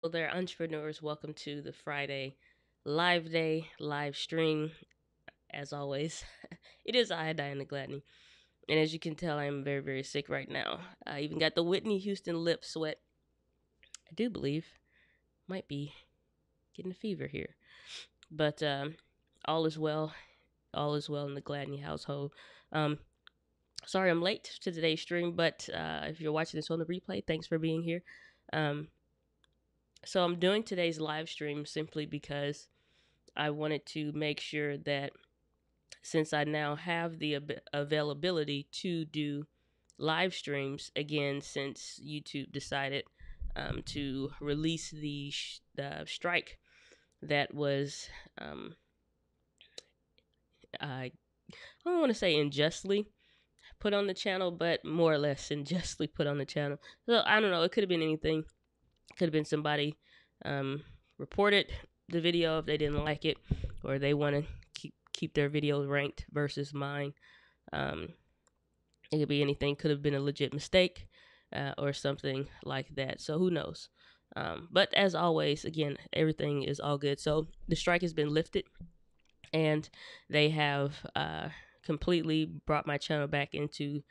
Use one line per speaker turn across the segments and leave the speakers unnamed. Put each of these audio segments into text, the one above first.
Hello there, entrepreneurs. Welcome to the Friday live day, live stream. As always, it is I, Diana Gladney. And as you can tell, I am very, very sick right now. I even got the Whitney Houston lip sweat. I do believe might be getting a fever here. But all is well. All is well in the Gladney household. Um, Sorry I'm late to today's stream, but if you're watching this on the replay, thanks for being here. Um, so I'm doing today's live stream simply because I wanted to make sure that since I now have the availability to do live streams again, since YouTube decided to release the strike that was, I don't want to say unjustly put on the channel, but more or less unjustly put on the channel. So I don't know. It could have been anything. Could have been somebody reported the video if they didn't like it, or they want to keep their videos ranked versus mine. Um, it could be anything. Could have been a legit mistake or something like that. So who knows? But as always, again, everything is all good. So the strike has been lifted, and they have completely brought my channel back into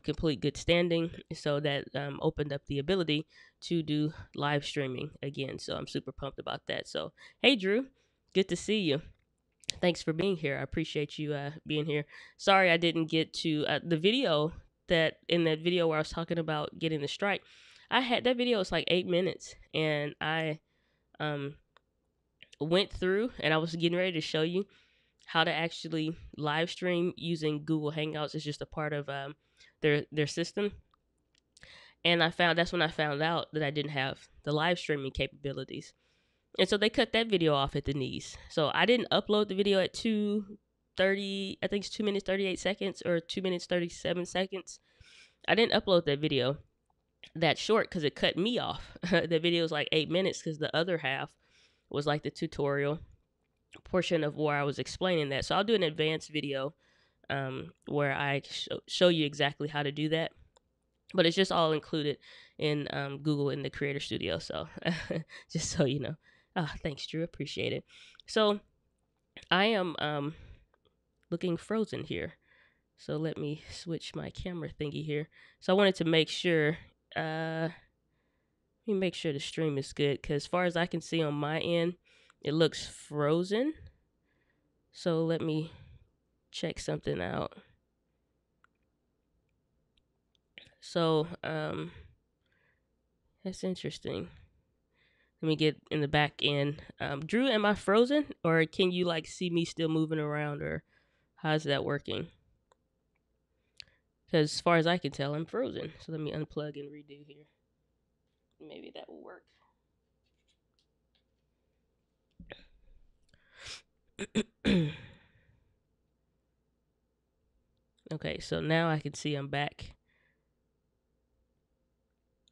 complete good standing, so that opened up the ability to do live streaming again. So I'm super pumped about that. So hey, Drew, good to see you. Thanks for being here. I appreciate you being here. Sorry I didn't get to the video, that in that video where I was talking about getting the strike. I had that video. It's like 8 minutes, and I went through and I was getting ready to show you how to actually live stream using Google Hangouts. It's just a part of their system. And that's when I found out that I didn't have the live streaming capabilities. And so they cut that video off at the knees. So I didn't upload the video at 2:30, I think it's 2 minutes 38 seconds or 2 minutes 37 seconds. I didn't upload that video that short because it cut me off. The video was like 8 minutes because the other half was like the tutorial portion of where I was explaining that. So I'll do an advanced video where I show you exactly how to do that. But it's just all included in Google in the Creator Studio. So just so you know. Thanks, Drew. Appreciate it. So I am looking frozen here. So let me switch my camera thingy here. So I wanted to make sure, let me make sure the stream is good, because as far as I can see on my end, it looks frozen. So let me check something out. So that's interesting. Let me get in the back end. Drew, am I frozen, or can you like see me still moving around, or how's that working? Because as far as I can tell, I'm frozen. So let me unplug and redo here. Maybe that will work. Okay, so now I can see I'm back.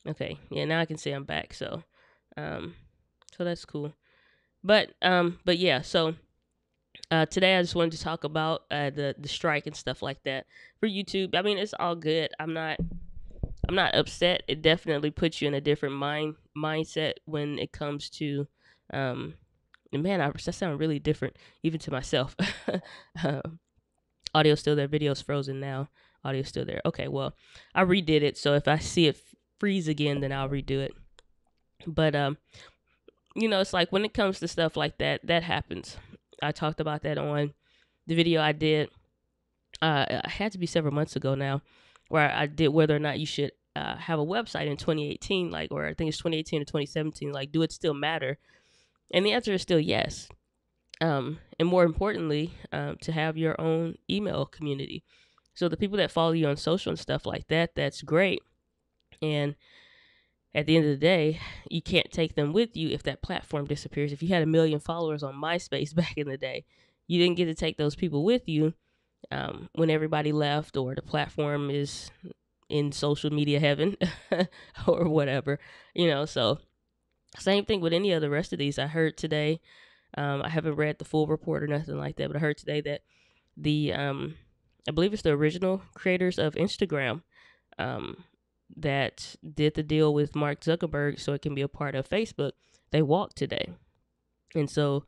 Okay, yeah, now I can see I'm back. So that's cool. But yeah, so today I just wanted to talk about the strike and stuff like that for YouTube. I mean, it's all good. I'm not upset. It definitely puts you in a different mindset when it comes to man, that sounds really different even to myself. Audio's still there, video's frozen now. Audio's still there. Okay, well, I redid it, so if I see it freeze again, then I'll redo it. But it's like when it comes to stuff like that, that happens. I talked about that on the video I did. It had to be several months ago now, where I did whether or not you should have a website in 2018, like, or I think it's 2018 or 2017. Like, do it still matter? And the answer is still yes. And more importantly, to have your own email community. So the people that follow you on social and stuff like that, that's great. And at the end of the day, you can't take them with you if that platform disappears. If you had 1 million followers on MySpace back in the day, you didn't get to take those people with you when everybody left, or the platform is in social media heaven or whatever, so same thing with any of the rest of these. I heard today, I haven't read the full report or nothing like that, but I heard today that the I believe it's the original creators of Instagram, that did the deal with Mark Zuckerberg so it can be a part of Facebook, they walked today. And so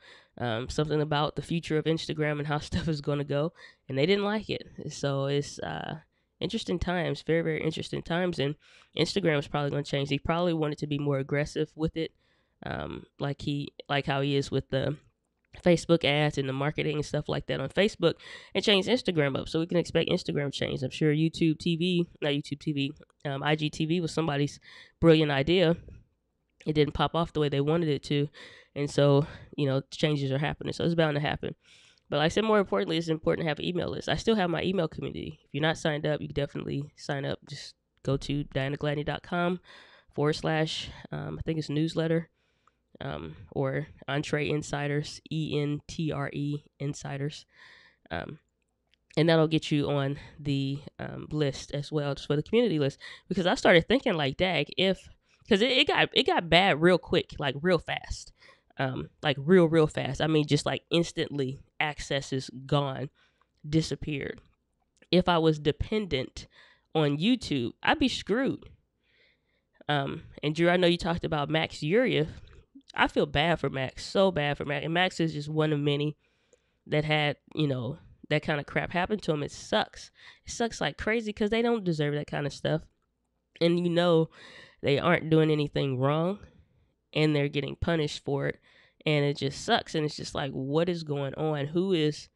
something about the future of Instagram and how stuff is going to go, and they didn't like it. So it's interesting times, very, very interesting times. And Instagram is probably going to change. He probably wanted to be more aggressive with it, like how he is with the Facebook ads and the marketing and stuff like that on Facebook, and change Instagram up. So we can expect Instagram change. I'm sure IGTV was somebody's brilliant idea. It didn't pop off the way they wanted it to. And so, changes are happening. So it's bound to happen. But like I said, more importantly, it's important to have an email list. I still have my email community. If you're not signed up, you can definitely sign up. Just go to dianagladney.com / I think it's newsletter, or Entree Insiders, ENTRE Insiders. And that'll get you on the list as well, just for the community list. Because I started thinking like, because it got bad real quick, like real fast. Like real fast. I mean, just like instantly, access is gone, disappeared. If I was dependent on YouTube, I'd be screwed. And Drew, I know you talked about Max Uriah. I feel bad for Max, so bad for Max. And Max is just one of many that had, that kind of crap happen to him. It sucks. It sucks like crazy because they don't deserve that kind of stuff. And they aren't doing anything wrong, and they're getting punished for it. And it just sucks. And it's just like, what is going on? Who is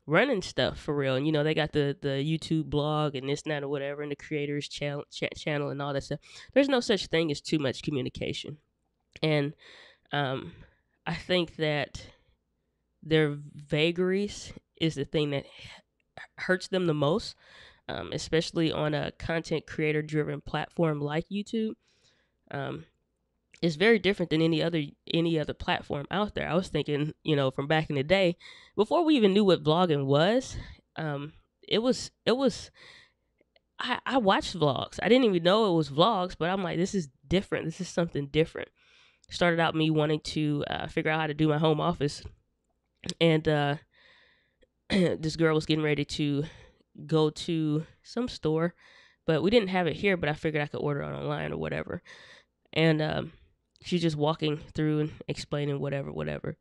running stuff for real? And, they got the YouTube blog and this and that or whatever, and the creators channel and all that stuff. There's no such thing as too much communication. And I think that their vagaries is the thing that hurts them the most, especially on a content creator driven platform like YouTube. It's very different than any other platform out there. I was thinking, from back in the day, before we even knew what vlogging was, it was. I watched vlogs. I didn't even know it was vlogs, but I'm like, this is different. This is something different. Started out me wanting to figure out how to do my home office, and this girl was getting ready to go to some store, but we didn't have it here. But I figured I could order it online or whatever, and she's just walking through and explaining whatever,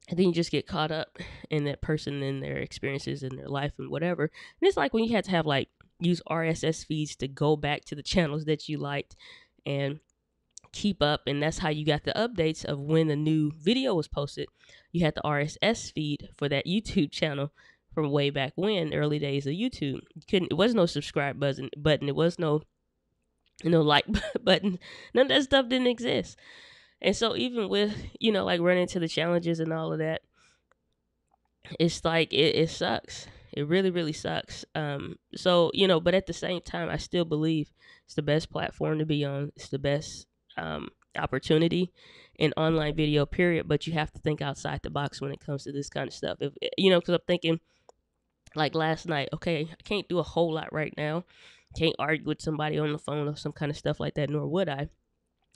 and then you just get caught up in that person and their experiences in their life and whatever. And it's like when you had to have use RSS feeds to go back to the channels that you liked and keep up, and that's how you got the updates of when the new video was posted. You had the RSS feed for that YouTube channel from way back when, early days of YouTube. It was no subscribe button. It was no like button. None of that stuff didn't exist. And so even with, running into the challenges and all of that, it's like, it sucks. It really, really sucks. So, but at the same time, I still believe it's the best platform to be on. It's the best opportunity in online video, period. But you have to think outside the box when it comes to this kind of stuff. Because I'm thinking, like last night, okay, I can't do a whole lot right now. Can't argue with somebody on the phone or some kind of stuff like that, nor would I.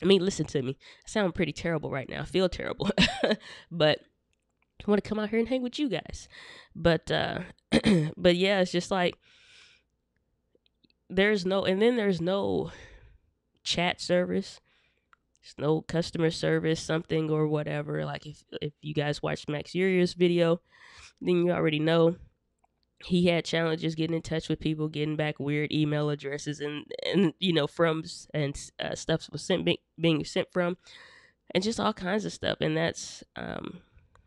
I mean, listen to me. I sound pretty terrible right now. I feel terrible. But I want to come out here and hang with you guys. But but yeah, it's just like there's no chat service. There's no customer service, something or whatever. Like if you guys watched Max Uriah's video, then you already know he had challenges getting in touch with people, getting back weird email addresses and from and stuff was being sent from, and just all kinds of stuff. And that's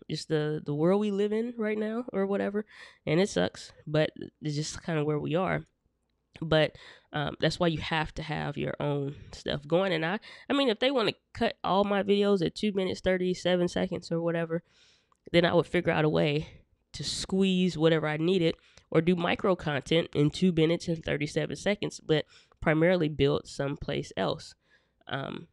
just the world we live in right now or whatever. And it sucks, but it's just kind of where we are. But that's why you have to have your own stuff going. And I mean, if they want to cut all my videos at 2 minutes, 37 seconds or whatever, then I would figure out a way to squeeze whatever I needed or do micro content in 2 minutes and 37 seconds, but primarily build someplace else. And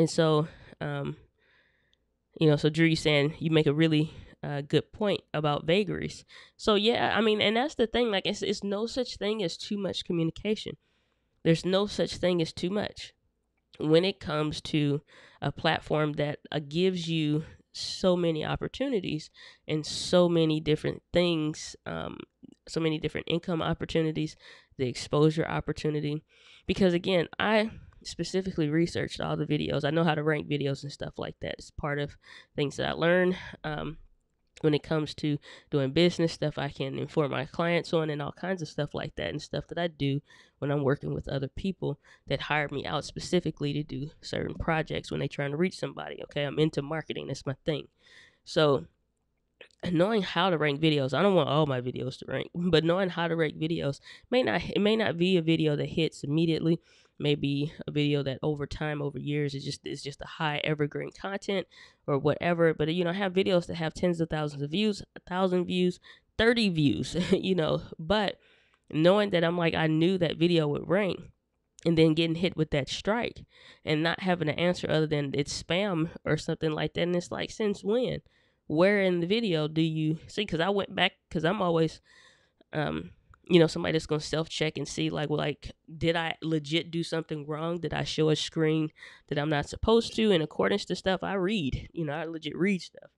so, so Drew, you saying you make a really good point about vagaries. So yeah, I mean, and that's the thing, like it's no such thing as too much communication. There's no such thing as too much when it comes to a platform that gives you so many opportunities and so many different things so many different income opportunities, the exposure opportunity. Because again, I specifically researched all the videos. I know how to rank videos and stuff like that. It's part of things that I learned. When it comes to doing business stuff, I can inform my clients on, and all kinds of stuff like that, and stuff that I do when I'm working with other people that hire me out specifically to do certain projects when they're trying to reach somebody. Okay, I'm into marketing. That's my thing. So knowing how to rank videos, I don't want all my videos to rank, but knowing how to rank videos may not be a video that hits immediately. Maybe a video that over time, over years, is just a high evergreen content or whatever. But I have videos that have tens of thousands of views, 1,000 views, 30 views, But knowing that I knew that video would rank, and then getting hit with that strike and not having an answer other than it's spam or something like that. And it's like, since when? Where in the video do you see? Because I went back, because I'm always, somebody that's going to self-check and see, did I legit do something wrong? Did I show a screen that I'm not supposed to? In accordance to stuff I read, I legit read stuff.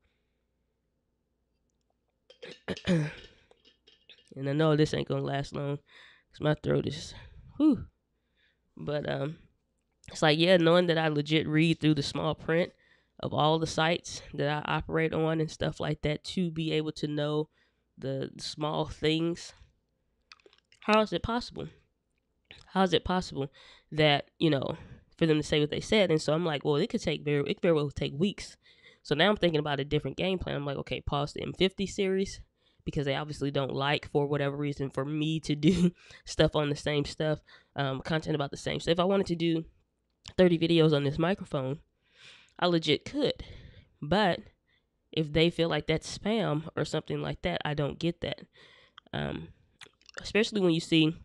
And I know this ain't going to last long because my throat is, whew. But, it's like, knowing that I legit read through the small print of all the sites that I operate on and stuff like that, to be able to know the small things. How is it possible? How is it possible that, for them to say what they said? And so I'm like, well, it very well take weeks. So now I'm thinking about a different game plan. I'm like, okay, pause the M50 series, because they obviously don't like, for whatever reason, for me to do stuff on the same stuff, content about the same stuff. If I wanted to do 30 videos on this microphone, I legit could. But if they feel like that's spam or something like that, I don't get that. Especially when you see,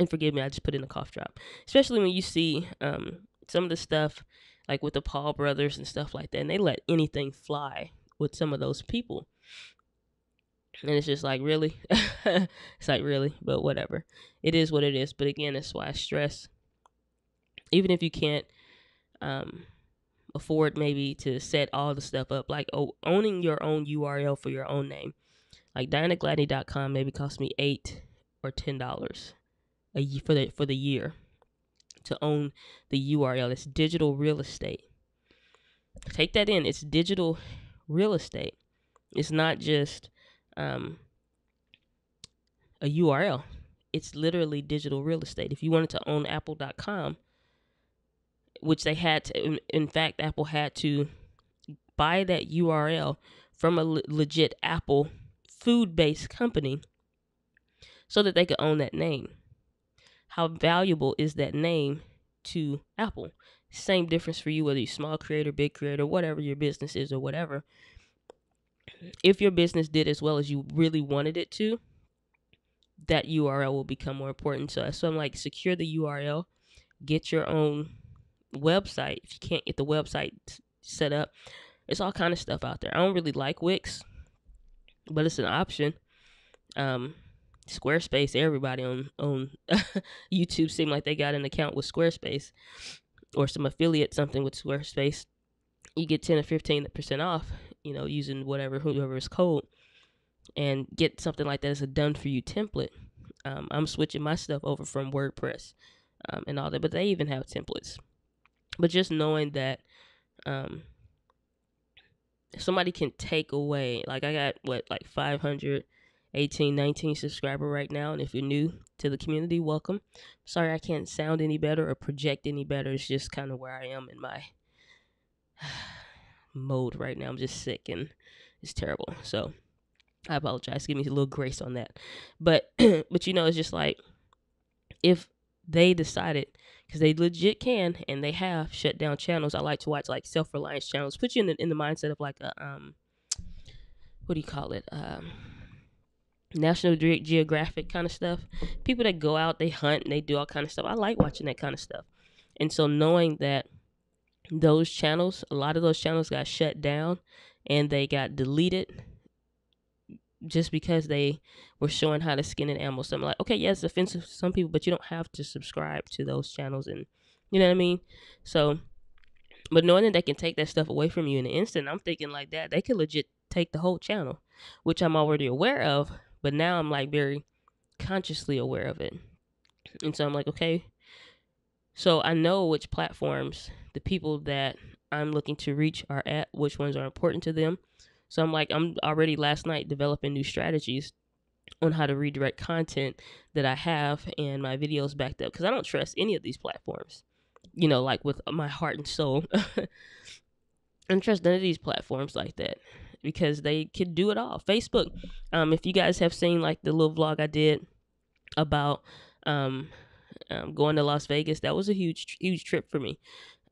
and forgive me, I just put in a cough drop. Especially when you see some of the stuff like with the Paul brothers and stuff like that, and they let anything fly with some of those people. And it's just like, really? It's like, really? But whatever. It is what it is. But again, that's why I stress, even if you can't afford maybe to set all the stuff up, like owning your own URL for your own name. Like DianaGladney.com maybe cost me $8 or $10 for the year to own the URL. It's digital real estate. Take that in. It's digital real estate. It's not just a URL. It's literally digital real estate. If you wanted to own Apple.com, which they had to, in fact, Apple had to buy that URL from a legit Apple food-based company so that they could own that name. How valuable is that name to Apple? Same difference for you, whether you're small creator, big creator, whatever your business is or whatever. If your business did as well as you really wanted it to, that URL will become more important. So I'm like, secure the URL, get your own website. If you can't get the website set up, it's all kind of stuff out there. I don't really like Wix, but it's an option. Squarespace, everybody on YouTube seem like they got an account with Squarespace or some affiliate something with Squarespace. You get 10 or 15% off, using whoever's code, and get something like that as a done for you template. I'm switching my stuff over from WordPress and all that, but they even have templates. But just knowing that somebody can take away, like I got 518, 19 subscriber right now, and if you're new to the community, welcome. Sorry I can't sound any better or project any better. It's just kind of where I am in my mode right now. I'm just sick and it's terrible. So I apologize. Give me a little grace on that. But it's just like, if they decided, because they legit can, and they have shut down channels. I like to watch like self-reliance channels. Put you in the mindset of like a what do you call it? National Geographic kind of stuff. People that go out, they hunt, and they do all kind of stuff. I like watching that kind of stuff. And so knowing that those channels, a lot of those channels got shut down and they got deleted just because they were showing how to skin an animal. So I'm like, okay, yes, it's offensive to some people, but you don't have to subscribe to those channels, and you know what I mean? So, but knowing that they can take that stuff away from you in an instant, I'm thinking like that, they could legit take the whole channel, which I'm already aware of, but now I'm like very consciously aware of it. And so I'm like, okay, so I know which platforms the people that I'm looking to reach are at, which ones are important to them. So I'm already last night developing new strategies on how to redirect content that I have and my videos backed up, because I don't trust any of these platforms, like with my heart and soul. I don't trust none of these platforms like that, because they could do it all. Facebook, if you guys have seen like the little vlog I did about going to Las Vegas, that was a huge trip for me.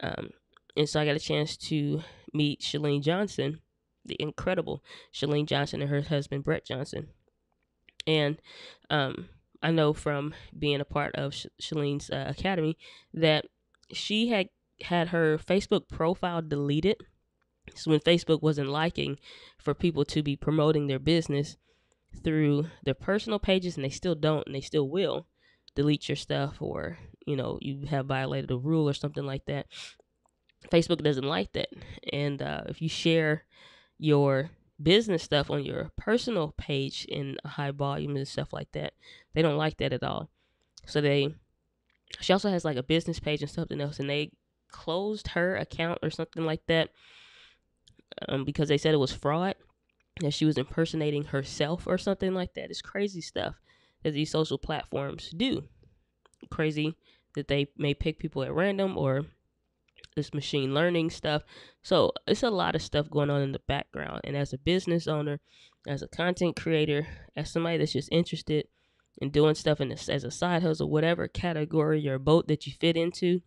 And so I got a chance to meet Chalene Johnson, the incredible Chalene Johnson, and her husband Brett Johnson. And I know from being a part of Shalene's academy that she had her Facebook profile deleted. So when Facebook wasn't liking for people to be promoting their business through their personal pages, and they still don't, and they still will delete your stuff, or you have violated a rule or something like that. Facebook doesn't like that. And if you share your business stuff on your personal page in a high volume and stuff like that, they don't like that at all. So she also has like a business page and something else, and they closed her account or something like that, because they said it was fraud, that she was impersonating herself or something like that. It's crazy stuff that these social platforms do. Crazy that they may pick people at random, or this machine learning stuff. So it's a lot of stuff going on in the background. And as a business owner, as a content creator, as somebody that's just interested in doing stuff in this as a side hustle, whatever category or boat that you fit into,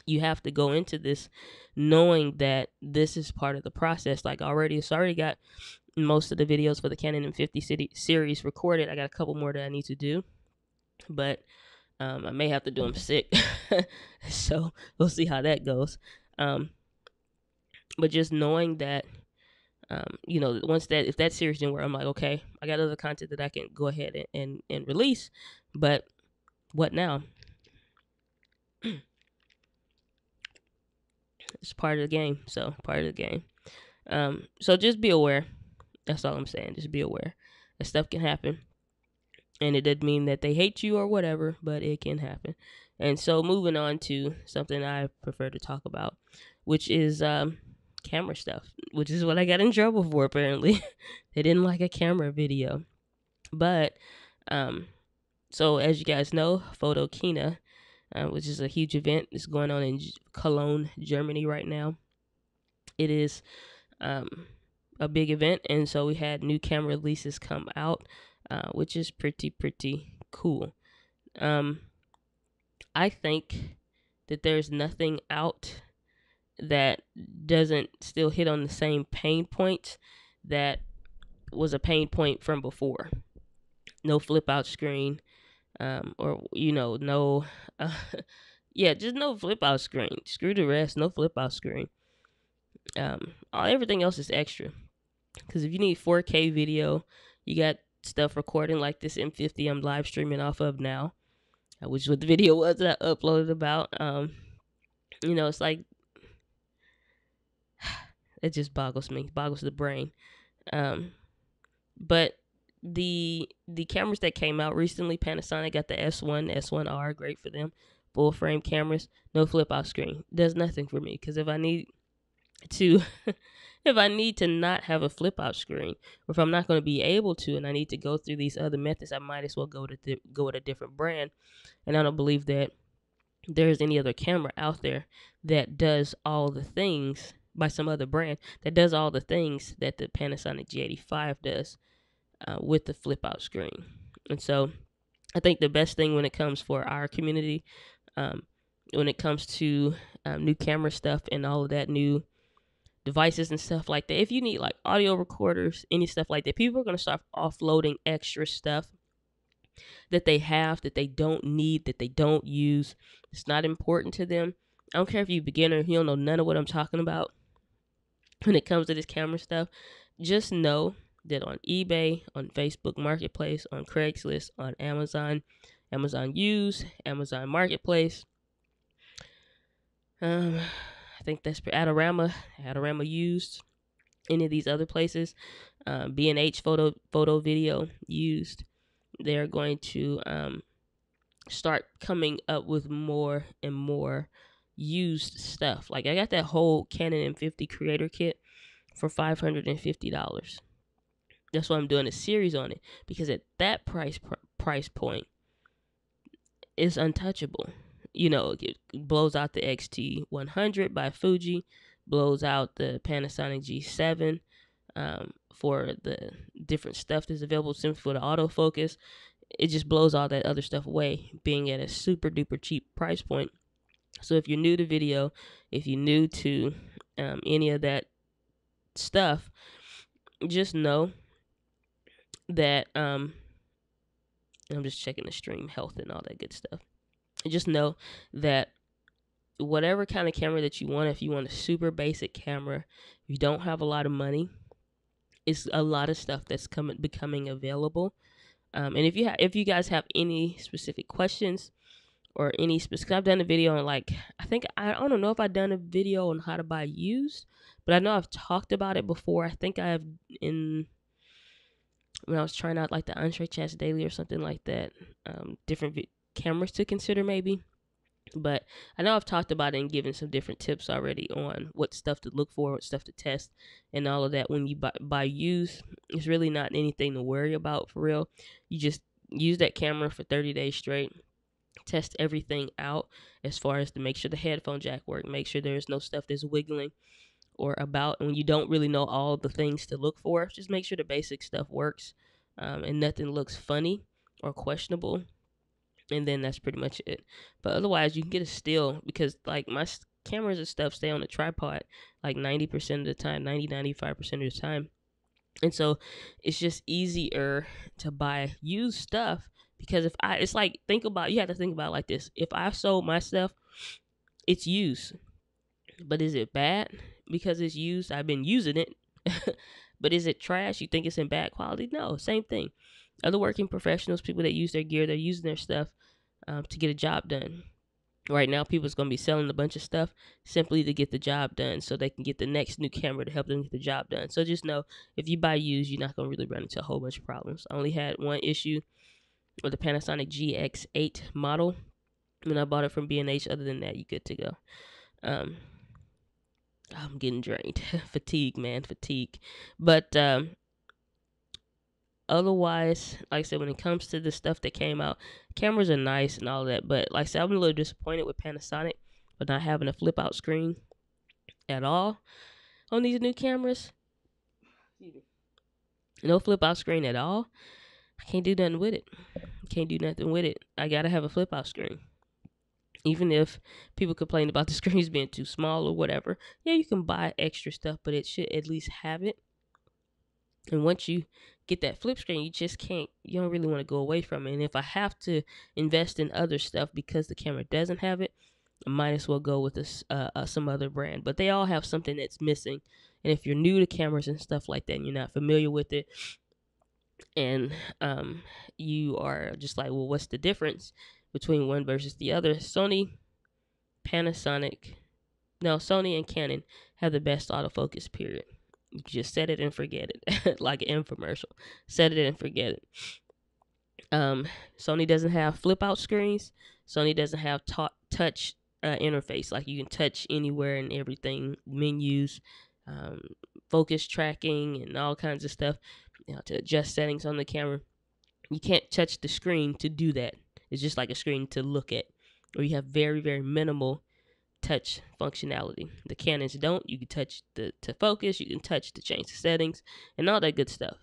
you have to go into this knowing that this is part of the process. Like it's already got most of the videos for the Canon M50 series recorded. I got a couple more that I need to do, but I may have to do them sick. So we'll see how that goes. But just knowing that, if that series didn't work, I'm like, okay, I got other content that I can go ahead and release, but what now? It's part of the game. So just be aware. That's all I'm saying. Just be aware that stuff can happen. And it doesn't mean that they hate you or whatever, but it can happen. And so moving on to something I prefer to talk about, which is camera stuff, which is what I got in trouble for, apparently. They didn't like a camera video. But so as you guys know, Photokina, which is a huge event, is going on in Cologne, Germany right now. It is a big event, and so we had new camera releases come out, which is pretty cool. I think that there's nothing out that doesn't still hit on the same pain points that was a pain point from before. No flip out screen, or no, just no flip out screen. Screw the rest, no flip out screen. Everything else is extra. Because if you need 4K video, you got stuff recording like this M50 I'm live streaming off of now, which is what the video was that I uploaded about. It's like, it just boggles the brain. But the cameras that came out recently, Panasonic got the S1, S1R, great for them. Full frame cameras, no flip out screen. Does nothing for me, because if I need to not have a flip out screen, or if I'm not going to be able to, and I need to go through these other methods, I might as well go with a different brand. And I don't believe that there's any other camera out there that does all the things, by some other brand, that does all the things that the Panasonic G85 does with the flip out screen. And so I think the best thing when it comes for our community, when it comes to new camera stuff and all of that, new devices and stuff like that, if you need like audio recorders, any stuff like that, people are going to start offloading extra stuff that they have, that they don't need, that they don't use. It's not important to them. I don't care if you're a beginner, you don't know none of what I'm talking about when it comes to this camera stuff. Just know that on eBay, on Facebook Marketplace, on Craigslist, on Amazon, Amazon Used, Amazon Marketplace, I think that's Adorama Used, any of these other places, B&H photo video used, they're going to start coming up with more and more used stuff. Like I got that whole Canon M50 creator kit for $550. That's why I'm doing a series on it, because at that price point, it's untouchable. You know, it blows out the XT100 by Fuji, blows out the Panasonic G7 for the different stuff that's available, simply for the autofocus. It just blows all that other stuff away, being at a super duper cheap price point. So if you're new to video, if you're new to any of that stuff, just know that I'm just checking the stream health and all that good stuff. Just know that whatever kind of camera that you want, if you want a super basic camera, if you don't have a lot of money, it's a lot of stuff that's becoming available. And if you guys have any specific questions or any specific, I've done a video on, like, I don't know if I've done a video on how to buy used, but I know I've talked about it before. I think I have when I was trying out like the Entree Chats Daily or something like that, different cameras to consider maybe. But I know I've talked about it and given some different tips already on what stuff to look for, what stuff to test, and all of that. When you buy used, it's really not anything to worry about for real. You just use that camera for 30 days straight, test everything out as far as to make sure the headphone jack work, make sure there's no stuff that's wiggling or about. And when you don't really know all the things to look for, just make sure the basic stuff works and nothing looks funny or questionable. And then that's pretty much it. But otherwise, you can get a still, because like my cameras and stuff stay on the tripod like 90% of the time, 95% of the time. And so it's just easier to buy used stuff, because it's like, you have to think about it like this. If I sold my stuff, it's used. But is it bad because it's used? I've been using it. But is it trash? You think it's in bad quality? No, same thing. Other working professionals, people that use their gear, they're using their stuff to get a job done. Right now, people's going to be selling a bunch of stuff simply to get the job done, so they can get the next new camera to help them get the job done. So just know, if you buy used, you're not going to really run into a whole bunch of problems. I only had one issue with the Panasonic GX8 model when I bought it from B&H. Other than that, you're good to go. I'm getting drained. Fatigue, man, fatigue. But otherwise, like I said, when it comes to the stuff that came out, cameras are nice and all that. But like I said, I'm a little disappointed with Panasonic for not having a flip out screen at all on these new cameras. No flip out screen at all. I can't do nothing with it. I gotta have a flip out screen. Even if people complain about the screens being too small or whatever, yeah, you can buy extra stuff, but it should at least have it. And once you get that flip screen, you don't really want to go away from it. And if I have to invest in other stuff because the camera doesn't have it, I might as well go with some other brand. But they all have something that's missing. And if you're new to cameras and stuff like that and you're not familiar with it, and you are just like, well, what's the difference between one versus the other? Sony and Canon have the best autofocus, period. You just set it and forget it. Like an infomercial. Set it and forget it. Sony doesn't have flip out screens. Sony doesn't have touch interface. Like you can touch anywhere and everything. Menus, focus tracking, and all kinds of stuff, to adjust settings on the camera. You can't touch the screen to do that. It's just like a screen to look at. Or you have very, very minimal touch functionality. The Canons don't. You can touch to focus, you can touch to change the settings, and all that good stuff.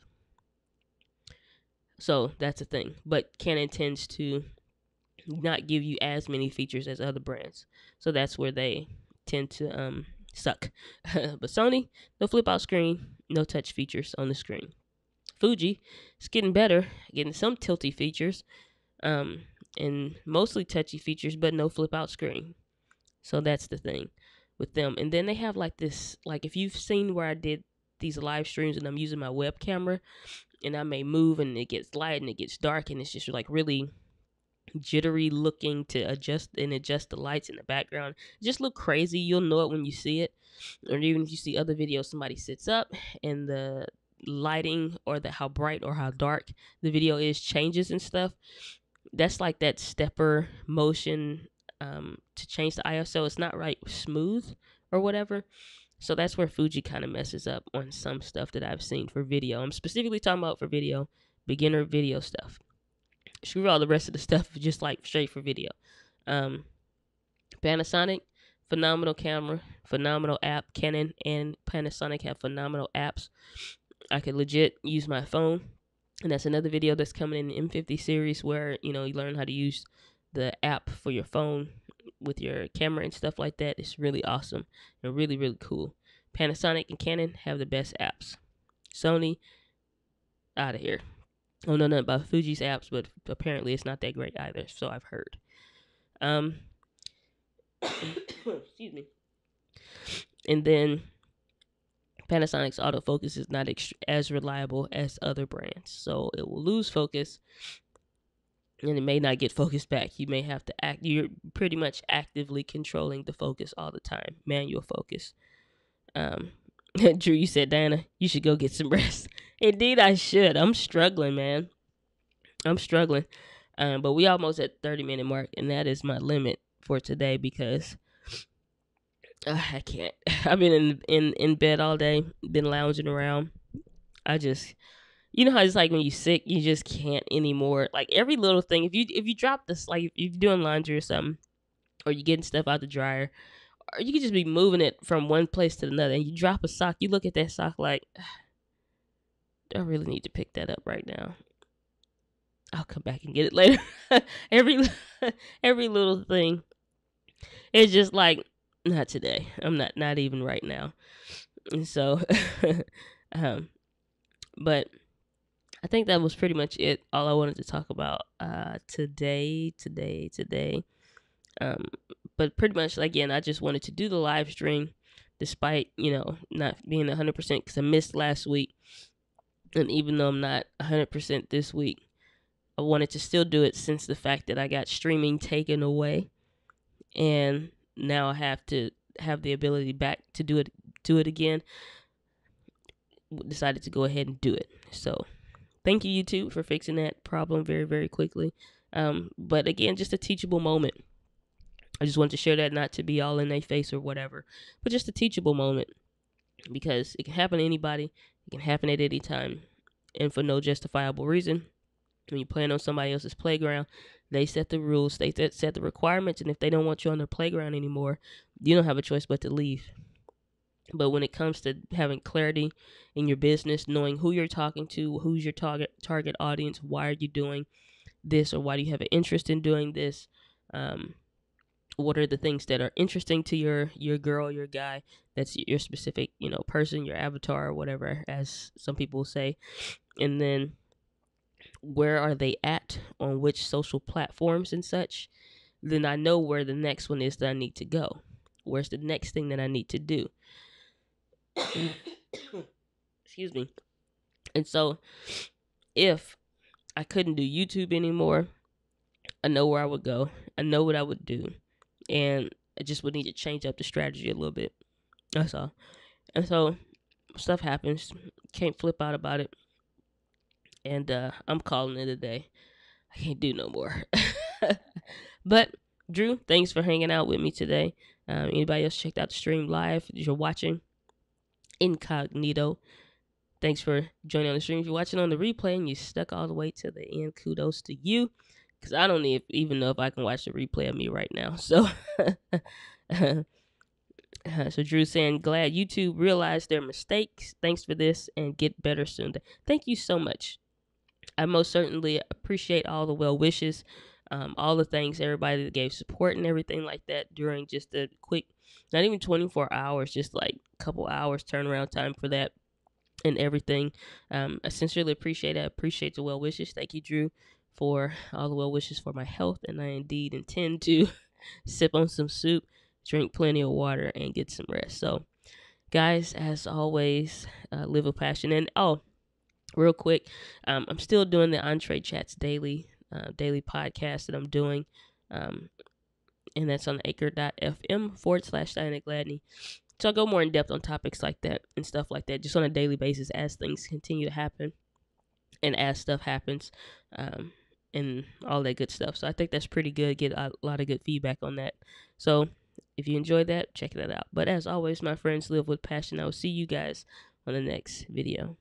So that's the thing. But Canon tends to not give you as many features as other brands. So that's where they tend to suck. But Sony, no flip out screen, no touch features on the screen. Fuji, it's getting better, getting some tilty features, and mostly touchy features, but no flip out screen. So that's the thing with them. And then they have like this, like if you've seen where I did these live streams and I'm using my web camera and I may move and it gets light and it gets dark and it's just like really jittery looking to adjust the lights in the background. It just look crazy. You'll know it when you see it. Or even if you see other videos, somebody sits up and the lighting or how bright or how dark the video is changes and stuff. That's like that stepper motion to change the ISO. It's not right smooth or whatever. So that's where Fuji kind of messes up on some stuff that I've seen for video. I'm specifically talking about for video, beginner video stuff. Screw all the rest of the stuff, just like straight for video. Panasonic, phenomenal camera, phenomenal app. Canon and Panasonic have phenomenal apps. I could legit use my phone. And that's another video that's coming in the M50 series where, you learn how to use the app for your phone with your camera and stuff like that. It's really awesome and really, really cool. Panasonic and Canon have the best apps. Sony, out of here. I don't know nothing about Fuji's apps, but apparently it's not that great either, so I've heard. Excuse me. And then Panasonic's autofocus is not as reliable as other brands, so it will lose focus, and it may not get focus back. You may have to you're pretty much actively controlling the focus all the time, manual focus. Drew, you said, Diana, you should go get some rest. Indeed, I should. I'm struggling, man. I'm struggling. But we almost at 30-minute mark, and that is my limit for today because I can't. I've been in bed all day, been lounging around. I just, you know how it's like when you're sick, you just can't anymore. Like every little thing, if you drop this, like if you're doing laundry or something, or you're getting stuff out the dryer, or you could just be moving it from one place to another, and you drop a sock, you look at that sock like, I really need to pick that up right now. I'll come back and get it later. every little thing. It's just like, not today. I'm not even right now. And so, but I think that was pretty much it. All I wanted to talk about today. But pretty much, again, I just wanted to do the live stream despite, not being 100% because I missed last week. And even though I'm not 100% this week, I wanted to still do it since the fact that I got streaming taken away. And now I have to have the ability back to do it again. Decided to go ahead and do it. So thank you, YouTube, for fixing that problem very, very quickly. But again, just a teachable moment. I just wanted to share that, not to be all in their face or whatever, but just a teachable moment, because it can happen to anybody. It can happen at any time, and for no justifiable reason. When you're playing on somebody else's playground, they set the rules, they set the requirements, and if they don't want you on their playground anymore, you don't have a choice but to leave. But when it comes to having clarity in your business, knowing who you're talking to, who's your target audience, why are you doing this, or why do you have an interest in doing this, what are the things that are interesting to your girl, your guy, that's your specific, person, your avatar, or whatever, as some people will say. And then where are they at on which social platforms and such, then I know where the next one is that I need to go. Where's the next thing that I need to do? Excuse me. And so if I couldn't do YouTube anymore, I know where I would go. I know what I would do. And I just would need to change up the strategy a little bit. That's all. And so stuff happens. Can't flip out about it. And I'm calling it a day. I can't do no more. But Drew, thanks for hanging out with me today. Anybody else checked out the stream live? If you're watching incognito, thanks for joining on the stream. If you're watching on the replay and you stuck all the way to the end, kudos to you. Because I don't even know if I can watch the replay of me right now. So, so Drew's saying, glad YouTube realized their mistakes. Thanks for this and get better soon. Thank you so much. I most certainly appreciate all the well wishes, all the thanks, everybody that gave support and everything like that during just a quick, not even 24 hours, just like a couple hours turnaround time for that and everything. I sincerely appreciate it. I appreciate the well wishes. Thank you, Drew, for all the well wishes for my health. And I indeed intend to sip on some soup, drink plenty of water, and get some rest. So, guys, as always, live with passion. And real quick, I'm still doing the Entree Chats daily podcast that I'm doing. And that's on anchor.fm/Diana Gladney. So I go more in depth on topics like that and stuff like that, just on a daily basis as things continue to happen and as stuff happens, and all that good stuff. So I think that's pretty good. Get a lot of good feedback on that. So if you enjoyed that, check that out. But as always, my friends, live with passion. I will see you guys on the next video.